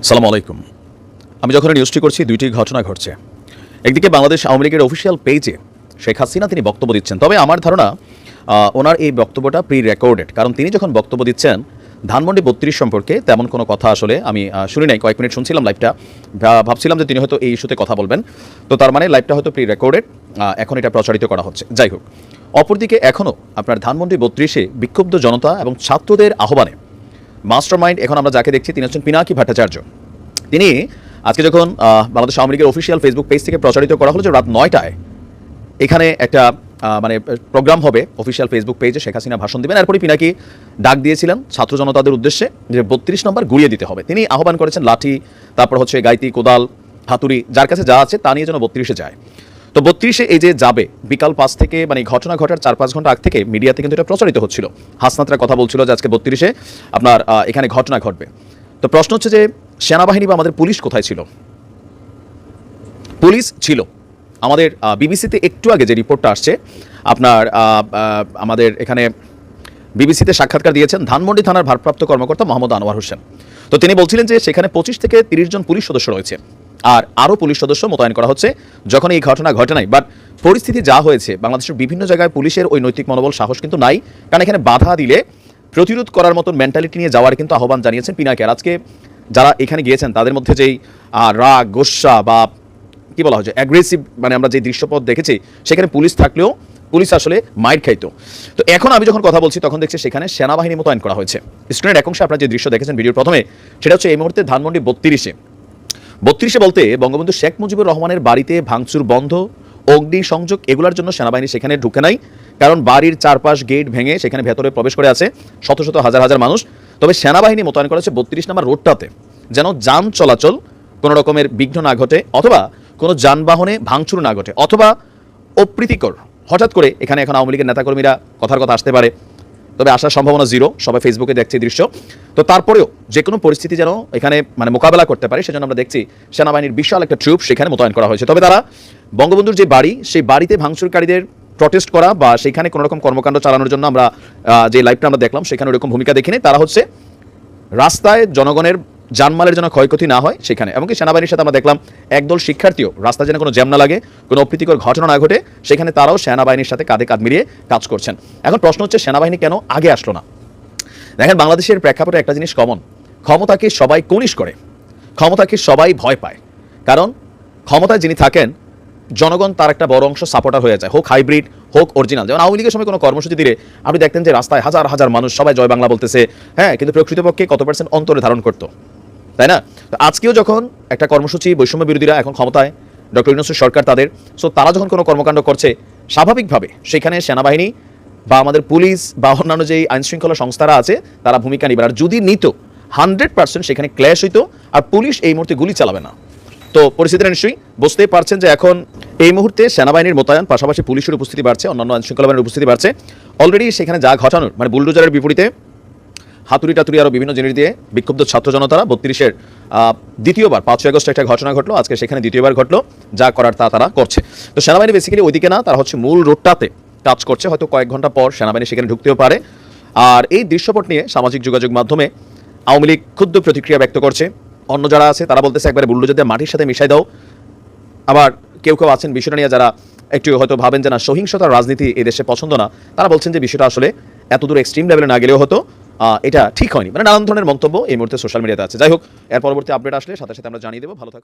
সালাম আলাইকুম। আমি যখন নিউজটি করছি দুইটি ঘটনা ঘটছে। একদিকে বাংলাদেশ আওয়ামী লীগের অফিসিয়াল পেজে শেখ হাসিনা তিনি বক্তব্য দিচ্ছেন, তবে আমার ধারণা ওনার এই বক্তব্যটা প্রি রেকর্ডেড, কারণ তিনি যখন বক্তব্য দিচ্ছেন ধানমন্ডি ৩২ সম্পর্কে তেমন কোনো কথা আসলে আমি শুনি নাই। কয়েক মিনিট শুনছিলাম লাইভটা, ভাবছিলাম যে তিনি হয়তো এই ইস্যুতে কথা বলবেন, তো তার মানে লাইভটা হয়তো প্রি রেকর্ডেড, এখন এটা প্রচারিত করা হচ্ছে। যাই হোক, অপরদিকে এখনও আপনার ধানমন্ডি ৩২-এ বিক্ষুব্ধ জনতা এবং ছাত্রদের আহ্বানে মাস্টার মাইন্ড এখন আমরা যাকে দেখছি তিনি হচ্ছেন পিনাকি ভট্টাচার্য। তিনি আজকে যখন বাংলাদেশ আওয়ামী লীগের অফিসিয়াল ফেসবুক পেজ থেকে প্রচারিত করা হলো যে রাত ৯টায় এখানে একটা মানে প্রোগ্রাম হবে অফিসিয়াল ফেসবুক পেজে, শেখ হাসিনা ভাষণ দেবেন, এরপরে পিনাকি ডাক দিয়েছিলেন ছাত্র জনতাদের উদ্দেশ্যে যে ৩২ নম্বর গুড়িয়ে দিতে হবে। তিনি আহ্বান করেছেন লাঠি, তারপর হচ্ছে গাইতি, কোদাল, হাতুড়ি, যার কাছে যা আছে তা নিয়ে যেন ৩২-এ যায়। তো ৩২-এ এই যে যাবে বিকাল ৫ থেকে, মানে ঘটনা ঘটার ৪-৫ ঘন্টা আগ থেকে মিডিয়াতে কিন্তু এটা প্রচারিত হচ্ছিল। হাসনাতরা কথা বলছিল যে আজকে ৩২-এ আপনার এখানে ঘটনা ঘটবে। তো প্রশ্ন হচ্ছে যে সেনাবাহিনী বা আমাদের পুলিশ কোথায় ছিল? পুলিশ ছিল আমাদের বিবিসিতে একটু আগে যে রিপোর্টটা আসছে, আপনার আমাদের এখানে বিবিসিতে সাক্ষাৎকার দিয়েছেন ধানমন্ডি থানার ভারপ্রাপ্ত কর্মকর্তা মোহাম্মদ আনোয়ার হোসেন। তো তিনি বলছিলেন যে সেখানে ২৫ থেকে ৩০ জন পুলিশ সদস্য রয়েছে, আর আরও পুলিশ সদস্য মোতায়েন করা হচ্ছে যখন এই ঘটনা ঘটে নাই। বাট পরিস্থিতি যা হয়েছে, বাংলাদেশের বিভিন্ন জায়গায় পুলিশের ওই নৈতিক মনোবল, সাহস কিন্তু নাই, কারণ এখানে বাধা দিলে প্রতিরোধ করার মতন মেন্টালিটি নিয়ে যাওয়ার কিন্তু আহ্বান জানিয়েছেন পিনাকি। আর আজকে যারা এখানে গিয়েছেন তাদের মধ্যে যেই রাগ, গোস্বা বা কি বলা হচ্ছে অ্যাগ্রেসিভ, মানে আমরা যে দৃশ্যপট দেখেছি সেখানে পুলিশ থাকলেও পুলিশ আসলে মাইর খাইতো। তো এখন আমি যখন কথা বলছি তখন দেখছি সেখানে সেনাবাহিনী মোতায়েন করা হয়েছে। স্ক্রিনের এক অংশে আপনারা যে দৃশ্য দেখেছেন ভিডিওর প্রথমে, সেটা হচ্ছে এই মুহূর্তে ধানমন্ডি ৩২-এ বলতে বঙ্গবন্ধু শেখ মুজিবুর রহমানের বাড়িতে ভাঙচুর বন্ধ, অগ্নি সংযোগ এগুলোর জন্য সেনাবাহিনী সেখানে ঢুকে নাই, কারণ বাড়ির চারপাশ গেট ভেঙে সেখানে ভেতরে প্রবেশ করে আছে শত শত হাজার হাজার মানুষ। তবে সেনাবাহিনী মোতায়েন করা হচ্ছে ৩২ নম্বর রোডটাতে, যেন যান চলাচল কোনো রকমের বিঘ্ন না ঘটে, অথবা কোনো যানবাহনে ভাঙচুর না ঘটে, অথবা অপ্রীতিকর হঠাৎ করে এখানে এখন আওয়ামী লীগের নেতাকর্মীরা কথার কথা আসতে পারে, তবে আসার সম্ভাবনা জিরো। সবাই ফেসবুকে দেখছে দৃশ্য। তো তারপরেও যে কোনো পরিস্থিতি যেন এখানে মানে মোকাবেলা করতে পারে, সেজন্য আমরা দেখছি সেনাবাহিনীর বিশাল একটা ট্রুপ সেখানে মোতায়েন করা হয়েছে। তবে তারা বঙ্গবন্ধুর যে বাড়ি, সেই বাড়িতে ভাঙচুরকারীদের প্রটেস্ট করা বা সেখানে কোনো রকম কর্মকাণ্ড চালানোর জন্য আমরা যে লাইভটা আমরা দেখলাম সেখানে ওরকম ভূমিকা দেখিনি। তারা হচ্ছে রাস্তায় জনগণের জানমালের যেন ক্ষয়ক্ষতি না হয় সেখানে, এমনকি সেনাবাহিনীর সাথে আমরা দেখলাম একদল শিক্ষার্থীও রাস্তায় যেন কোনো জ্যাম না লাগে, কোনো অপ্রীতিকর ঘটনা না ঘটে, সেখানে তারাও সেনাবাহিনীর সাথে কাঁধে কাঁধ মিলিয়ে কাজ করছেন। এখন প্রশ্ন হচ্ছে সেনাবাহিনী কেন আগে আসলো না? দেখেন, বাংলাদেশের প্রেক্ষাপটে একটা জিনিস কমন, ক্ষমতাকে সবাই কুনিশ করে, ক্ষমতাকে সবাই ভয় পায়, কারণ ক্ষমতায় যিনি থাকেন জনগণ তার একটা বড় অংশ সাপোর্টার হয়ে যায়, হোক হাইব্রিড হোক অরিজিনাল। যেমন আওয়ামী লীগের সময় কোনো কর্মসূচি দিলে আপনি দেখতেন যে রাস্তায় হাজার হাজার মানুষ সবাই জয় বাংলা বলতেছে, হ্যাঁ, কিন্তু প্রকৃতপক্ষে কত পার্সেন্ট অন্তরে ধারণ করতো, তাই না? তো আজকেও যখন একটা কর্মসূচি বৈষম্য বিরোধীরা এখন ক্ষমতায়, ডক্টর ইউনূসের সরকার তাদের, সো তারা যখন কোনো কর্মকাণ্ড করছে স্বাভাবিকভাবে সেখানে সেনাবাহিনী বা আমাদের পুলিশ বা অন্যান্য যে আইনশৃঙ্খলা সংস্থারা আছে তারা ভূমিকা নিবে। আর যদি নিত 100% সেখানে ক্ল্যাশ হইতো, আর পুলিশ এই মুহূর্তে গুলি চালাবে না। তো পরিস্থিতিটা নিশ্চয়ই বুঝতেই পারছেন যে এখন এই মুহূর্তে সেনাবাহিনীর মোতায়েন, পাশাপাশি পুলিশের উপস্থিতি বাড়ছে, অন্যান্য আইনশৃঙ্খলা বাহিনীর উপস্থিতি বাড়ছে। অলরেডি সেখানে যা ঘটানোর, মানে বুলডোজারের বিপরীতে হাতুড়ি টাতুড়ি আরও বিভিন্ন জিনিস দিয়ে বিক্ষুব্ধ ছাত্র জনতারা ৩২-এর দ্বিতীয়বার ৫ আগস্ট একটা ঘটনা ঘটলো, আজকে সেখানে দ্বিতীয়বার ঘটলো, যা করার তা তারা করছে। তো সেনাবাহিনী বেসিক্যালি ওইদিকে না, তারা হচ্ছে মূল রোডটাতে কাজ করছে, হয়তো কয়েক ঘন্টা পর সেনাবাহিনী সেখানে ঢুকতেও পারে। আর এই দৃশ্যপট নিয়ে সামাজিক যোগাযোগ মাধ্যমে আওয়ামী লীগ ক্ষুদ্র প্রতিক্রিয়া ব্যক্ত করছে, অন্য যারা আছে তারা বলতেছে একবারে বুলডোজার দিয়ে মাটির সাথে মিশাই দাও। আবার কেউ কেউ আছেন বিষয়টা নিয়ে যারা একটু হয়তো ভাবেন যে না, সহিংসতার রাজনীতি এদেশে পছন্দ না, তারা বলছেন যে বিষয়টা আসলে এত দূর এক্সট্রিম লেভেলে না গেলেও হতো, এটা ঠিক হয়নি, মানে নানান ধরনের মন্তব্য এই মুহূর্তে সোশ্যাল মিডিয়াতে আছে। যাই হোক, এর পরবর্তী আপডেট আসলে সাথে সাথে আমরা জানিয়ে দেবো। ভালো থাকুন।